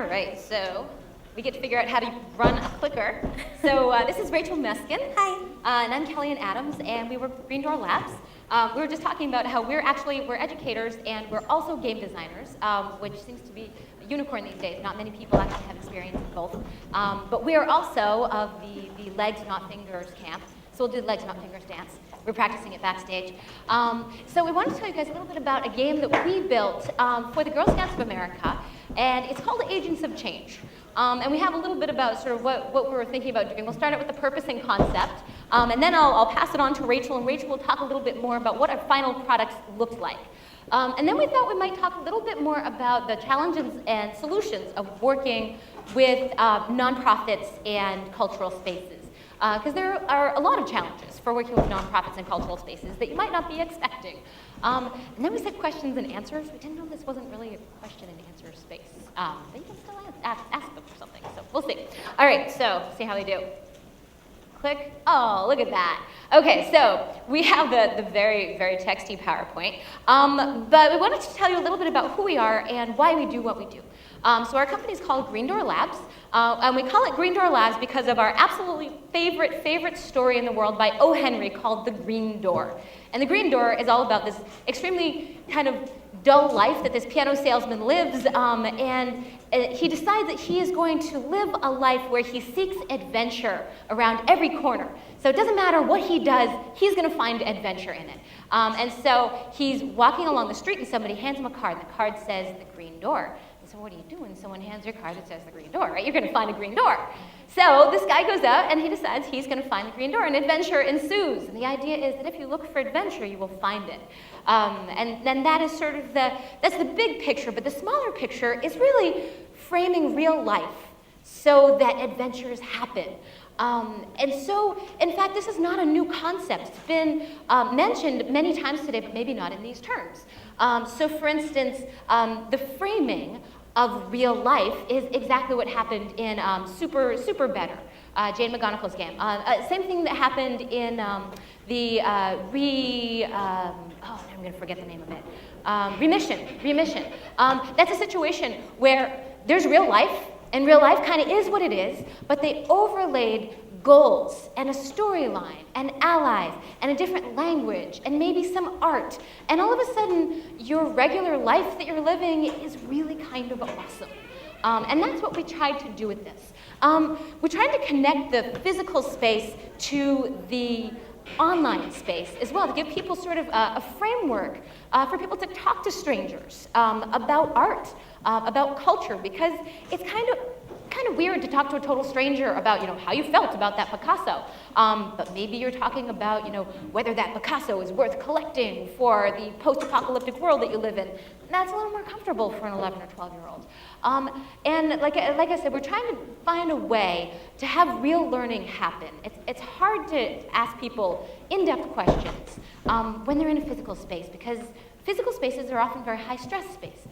All right, so we get to figure out how to run a clicker. So this is Rachel Meskin. Hi. And I'm Kellian Adams, and we work with Green Door Labs. We were just talking about how we're educators and we're also game designers, which seems to be a unicorn these days. Not many people actually have experience in both. But we are also of the Legs Not Fingers camp. So we'll do the Legs Not Fingers dance. We're practicing it backstage. So we wanted to tell you guys a little bit about a game that we built for the Girl Scouts of America, and it's called Agents of Change. And we have a little bit about sort of what we were thinking about doing. We'll start out with the purpose and concept, and then I'll pass it on to Rachel, and Rachel will talk a little bit more about what our final products looked like. And then we thought we might talk a little bit more about the challenges and solutions of working with nonprofits and cultural spaces. Because there are a lot of challenges for working with nonprofits and cultural spaces that you might not be expecting. And then we said questions and answers. We didn't know this wasn't really a question and answer space. But you can still ask them for something, so we'll see. All right, so see how we do. Click. Oh, look at that. Okay, so we have the very, very texty PowerPoint. But we wanted to tell you a little bit about who we are and why we do what we do. So our company is called Green Door Labs, and we call it Green Door Labs because of our absolutely favorite story in the world by O. Henry called The Green Door. And The Green Door is all about this extremely kind of dull life that this piano salesman lives, and he decides that he is going to live a life where he seeks adventure around every corner. So it doesn't matter what he does, he's going to find adventure in it. And so he's walking along the street and somebody hands him a card, and the card says The Green Door. So what do you do when someone hands you a card that says The Green Door, right? You're going to find a green door. So this guy goes out and he decides he's going to find the green door, and adventure ensues. And the idea is that if you look for adventure, you will find it. And then that is sort of that's the big picture, but the smaller picture is really framing real life so that adventures happen. And so, in fact, this is not a new concept. It's been mentioned many times today, but maybe not in these terms. So for instance, the framing of real life is exactly what happened in Super Better, Jane McGonigal's game. Same thing that happened in I'm going to forget the name of it. Remission. That's a situation where there's real life, and real life kind of is what it is, but they overlaid goals and a storyline and allies and a different language and maybe some art. And all of a sudden, your regular life that you're living is really kind of awesome. And that's what we tried to do with this. We tried to connect the physical space to the online space as well, to give people sort of a framework for people to talk to strangers about art, about culture, because it's kind of weird to talk to a total stranger about, how you felt about that Picasso. But maybe you're talking about, whether that Picasso is worth collecting for the post-apocalyptic world that you live in. That's a little more comfortable for an 11 or 12-year-old. And like I said, we're trying to find a way to have real learning happen. It's hard to ask people in-depth questions when they're in a physical space, because physical spaces are often very high-stress spaces.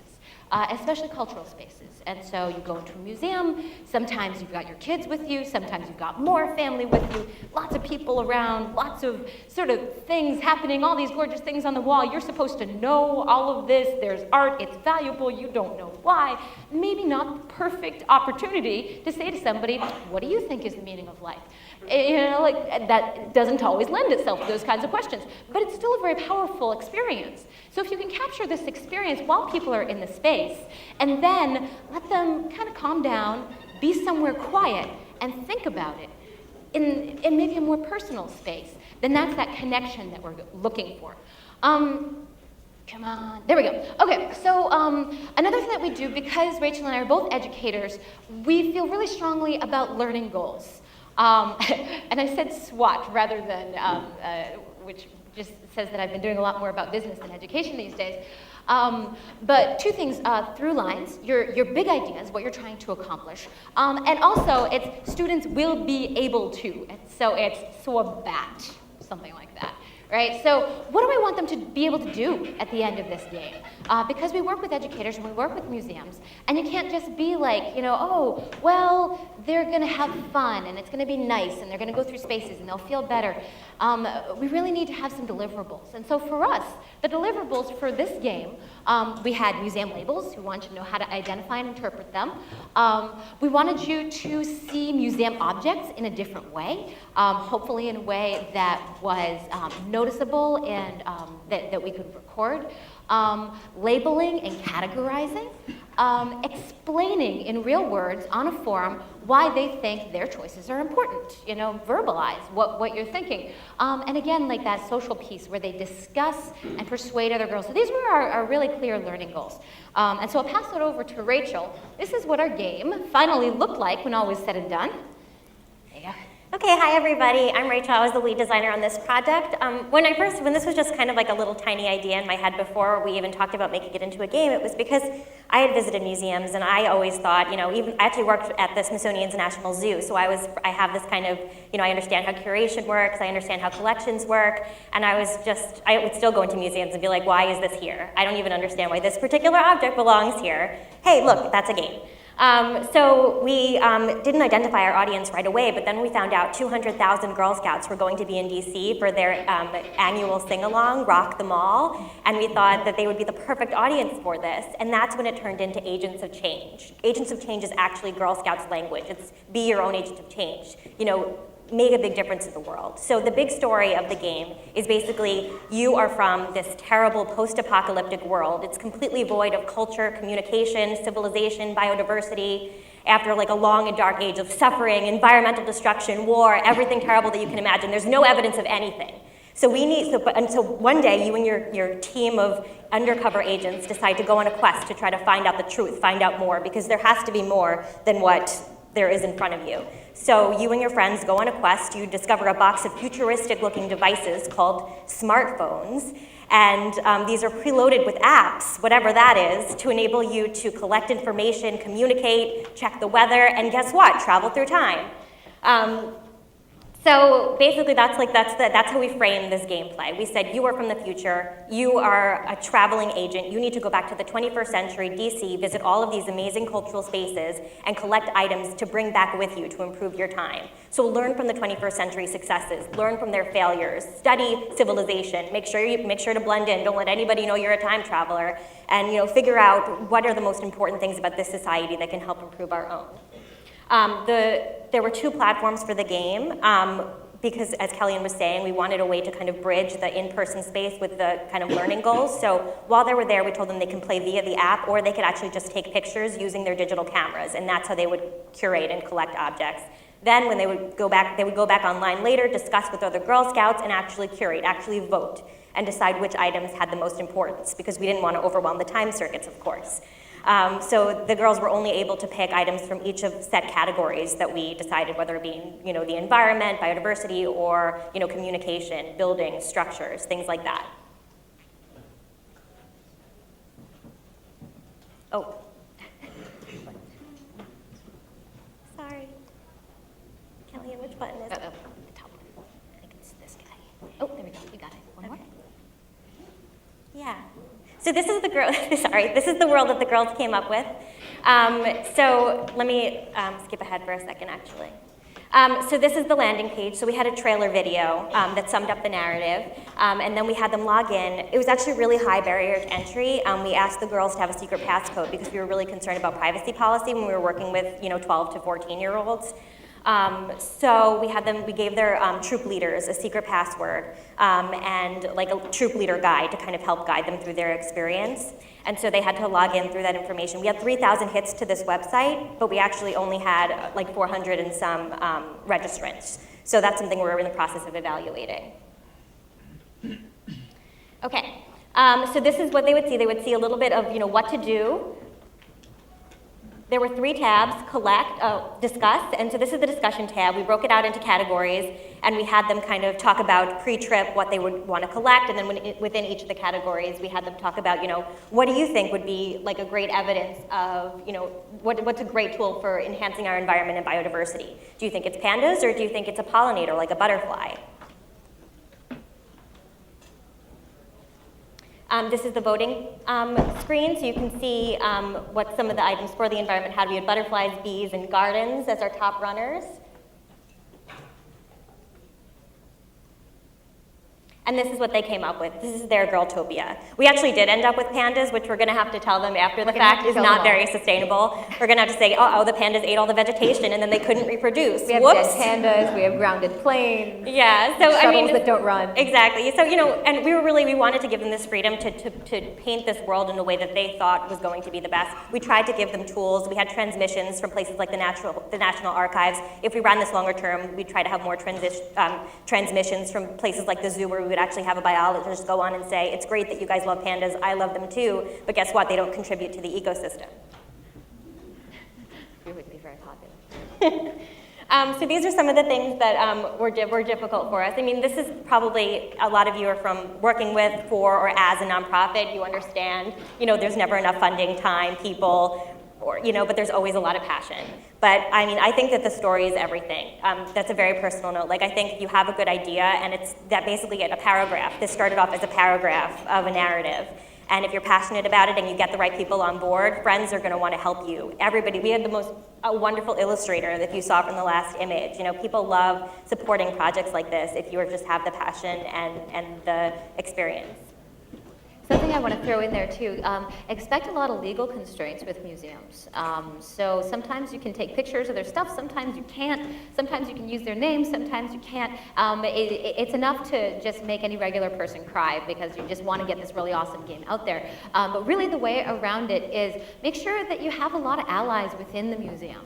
Especially cultural spaces. And so you go into a museum, sometimes you've got your kids with you, sometimes you've got more family with you, lots of people around, lots of sort of things happening, all these gorgeous things on the wall. You're supposed to know all of this. There's art, it's valuable, you don't know why. Maybe not the perfect opportunity to say to somebody, what do you think is the meaning of life? That doesn't always lend itself to those kinds of questions, but it's still a very powerful experience. So if you can capture this experience while people are in the space, and then let them kind of calm down, be somewhere quiet, and think about it in maybe a more personal space, then that's that connection that we're looking for. Come on, there we go. Okay, so another thing that we do, because Rachel and I are both educators, we feel really strongly about learning goals. And I said SWOT rather than, which just says that I've been doing a lot more about business than education these days. But two things, through lines, your big ideas, what you're trying to accomplish, and also it's students will be able to. So it's SWABAT, something like that, right? So what do I want them to be able to do at the end of this game? Because we work with educators and we work with museums, and you can't just be like, you know, oh, well, they're gonna have fun and it's gonna be nice and they're gonna go through spaces and they'll feel better. We really need to have some deliverables. And so for us, the deliverables for this game, we had museum labels who wanted to know how to identify and interpret them. We wanted you to see museum objects in a different way, hopefully in a way that was noticeable and that we could record. Labeling and categorizing, explaining in real words on a forum why they think their choices are important. You know, verbalize what you're thinking. And again, like that social piece where they discuss and persuade other girls. So these were our really clear learning goals. And so I'll pass it over to Rachel. This is what our game finally looked like when all was said and done. There you go. Okay, hi everybody. I'm Rachel. I was the lead designer on this project. When this was just kind of like a little tiny idea in my head before we even talked about making it into a game, it was because I had visited museums and I always thought, you know, I actually worked at the Smithsonian's National Zoo, so I have this kind of, you know, I understand how curation works, I understand how collections work, and I would still go into museums and be like, why is this here? I don't even understand why this particular object belongs here. Hey, look, that's a game. So we didn't identify our audience right away, but then we found out 200,000 Girl Scouts were going to be in DC for their annual sing-along, Rock the Mall, and we thought that they would be the perfect audience for this, and that's when it turned into Agents of Change. Agents of Change is actually Girl Scouts language. It's be your own agent of change. You know, make a big difference in the world. So the big story of the game is basically you are from this terrible post-apocalyptic world. It's completely void of culture, communication, civilization, biodiversity, after like a long and dark age of suffering, environmental destruction, war, everything terrible that you can imagine. There's no evidence of anything. So one day you and your team of undercover agents decide to go on a quest to try to find out the truth, find out more, because there has to be more than what there is in front of you. So you and your friends go on a quest, you discover a box of futuristic looking devices called smartphones, and these are preloaded with apps, whatever that is, to enable you to collect information, communicate, check the weather, and guess what? Travel through time. So basically that's how we framed this gameplay. We said you are from the future, you are a traveling agent, you need to go back to the 21st century, DC, visit all of these amazing cultural spaces, and collect items to bring back with you to improve your time. So learn from the 21st century successes, learn from their failures, study civilization, make sure to blend in, don't let anybody know you're a time traveler, and figure out what are the most important things about this society that can help improve our own. There were 2 platforms for the game because, as Kellian was saying, we wanted a way to kind of bridge the in-person space with the kind of learning goals. So while they were there, we told them they can play via the app, or they could actually just take pictures using their digital cameras, and that's how they would curate and collect objects. Then when they would go back online later, discuss with other Girl Scouts, and actually curate, actually vote, and decide which items had the most importance, because we didn't want to overwhelm the time circuits, of course. So the girls were only able to pick items from each of set categories that we decided, whether it be the environment, biodiversity, or communication, buildings, structures, things like that. Oh. Sorry. Kellian, which button is it? The top one. I think it's this guy. Oh, there we go. You got it. One more. Yeah. So this is the this is the world that the girls came up with. So let me skip ahead for a second, actually. So this is the landing page. So we had a trailer video that summed up the narrative, and then we had them log in. It was actually a really high barrier to entry. We asked the girls to have a secret passcode because we were really concerned about privacy policy when we were working with 12 to 14-year-olds. So we gave their troop leaders a secret password and like a troop leader guide to kind of help guide them through their experience. And so they had to log in through that information. We had 3,000 hits to this website, but we actually only had like 400 and some registrants. So that's something we're in the process of evaluating. Okay, so this is what they would see. They would see a little bit of what to do. There were 3 tabs, collect, discuss, and so this is the discussion tab. We broke it out into categories, and we had them kind of talk about pre-trip, what they would want to collect, and then within each of the categories, we had them talk about, what do you think would be like a great evidence of, what's a great tool for enhancing our environment and biodiversity? Do you think it's pandas, or do you think it's a pollinator, like a butterfly? This is the voting screen, so you can see what some of the items for the environment had. We had butterflies, bees, and gardens as our top runners. And this is what they came up with. This is their Girltopia. We actually did end up with pandas, which we're going to have to tell them after the fact is not very sustainable. We're going to have to say, oh, the pandas ate all the vegetation and then they couldn't reproduce. We have Whoops. dead pandas, we have grounded planes. Yeah, so I mean, that don't run. Exactly. So, you know, and we wanted to give them this freedom to paint this world in a way that they thought was going to be the best. We tried to give them tools. We had transmissions from places like the National Archives. If we ran this longer term, we'd try to have more transmissions from places like the zoo, where we would actually have a biologist go on and say, it's great that you guys love pandas, I love them too, but guess what, they don't contribute to the ecosystem. We would be very popular. So these are some of the things that were difficult for us. I mean, this is probably, a lot of you are from working with, for, or as a nonprofit. You understand, you know, there's never enough funding, time, people, or, you know, but there's always a lot of passion. But I mean, I think that the story is everything. That's a very personal note. Like, I think you have a good idea, and it's that basically a paragraph. This started off as a paragraph of a narrative. And if you're passionate about it and you get the right people on board, friends are going to want to help you. Everybody, we had the most wonderful illustrator that you saw from the last image. You know, people love supporting projects like this if you just have the passion and the experience. Something I want to throw in there too, expect a lot of legal constraints with museums. So sometimes you can take pictures of their stuff, sometimes you can't, sometimes you can use their names, sometimes you can't. It's enough to just make any regular person cry because you just want to get this really awesome game out there. But really the way around it is make sure that you have a lot of allies within the museum.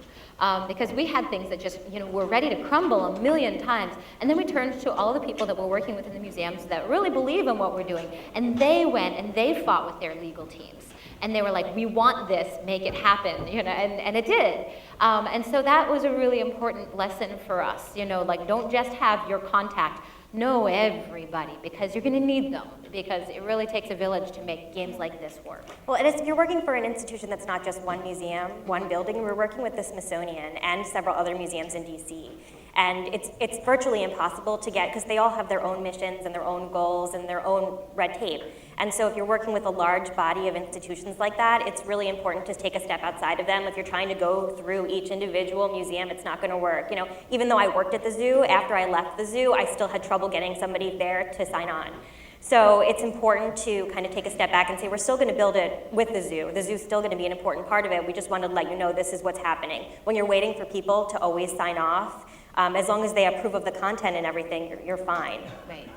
Because we had things that just, you know, were ready to crumble a million times. And then we turned to all the people that we're working with in the museums that really believe in what we're doing. And they went and they fought with their legal teams. And they were like, we want this, make it happen, you know, and it did. And so that was a really important lesson for us, you know, like don't just have your contact, know everybody, because you're gonna need them, because it really takes a village to make games like this work. Well, and if you're working for an institution that's not just one museum, one building, we're working with the Smithsonian and several other museums in DC. And it's virtually impossible to get, because they all have their own missions and their own goals and their own red tape. And so if you're working with a large body of institutions like that, it's really important to take a step outside of them. If you're trying to go through each individual museum, it's not going to work. You know, even though I worked at the zoo, after I left the zoo, I still had trouble getting somebody there to sign on. So it's important to kind of take a step back and say, we're still going to build it with the zoo. The zoo's still going to be an important part of it. We just wanted to let you know this is what's happening. When you're waiting for people to always sign off, as long as they approve of the content and everything, you're fine. Right.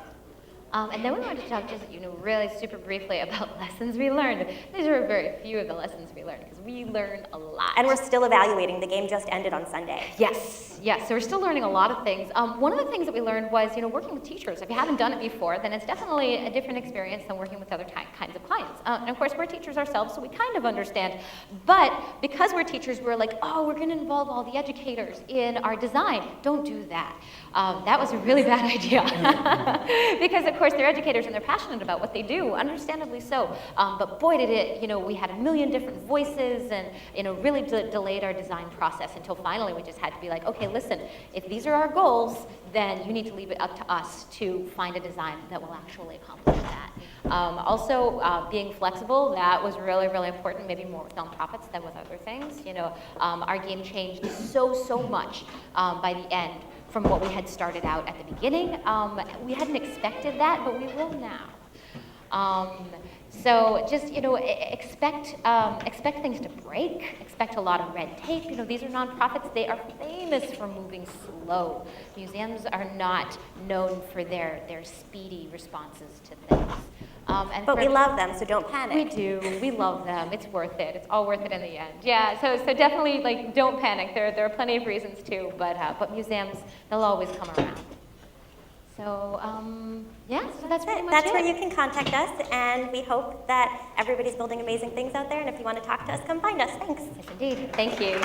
And then we wanted to talk just, you know, really super briefly about lessons we learned. These are very few of the lessons we learned, because we learned a lot. And we're still evaluating. The game just ended on Sunday. Yes, yes. So we're still learning a lot of things. One of the things that we learned was, you know, working with teachers. If you haven't done it before, then it's definitely a different experience than working with other kinds of clients. And of course, we're teachers ourselves, so we kind of understand. But because we're teachers, we're like, oh, we're going to involve all the educators in our design. Don't do that. That was a really bad idea. Because, of course, they're educators and they're passionate about what they do, understandably so. But boy, did it, you know, we had a million different voices and, you know, really delayed our design process until finally we just had to be like, okay, listen, if these are our goals, then you need to leave it up to us to find a design that will actually accomplish that. Also, being flexible, that was really, really important, maybe more with nonprofits than with other things. You know, our game changed so much by the end from what we had started out at the beginning. We hadn't expected that, but we will now. So just, you know, expect things to break, expect a lot of red tape. You know, these are nonprofits, they are famous for moving slow. Museums are not known for their speedy responses to things. But we love them, so don't panic. We do. We love them. It's worth it. It's all worth it in the end. Yeah. So definitely, like, don't panic. There are plenty of reasons too. But museums, they'll always come around. So yeah. So that's pretty much That's it. where you can contact us, and we hope that everybody's building amazing things out there. And if you want to talk to us, come find us. Thanks. Yes, indeed. Thank you.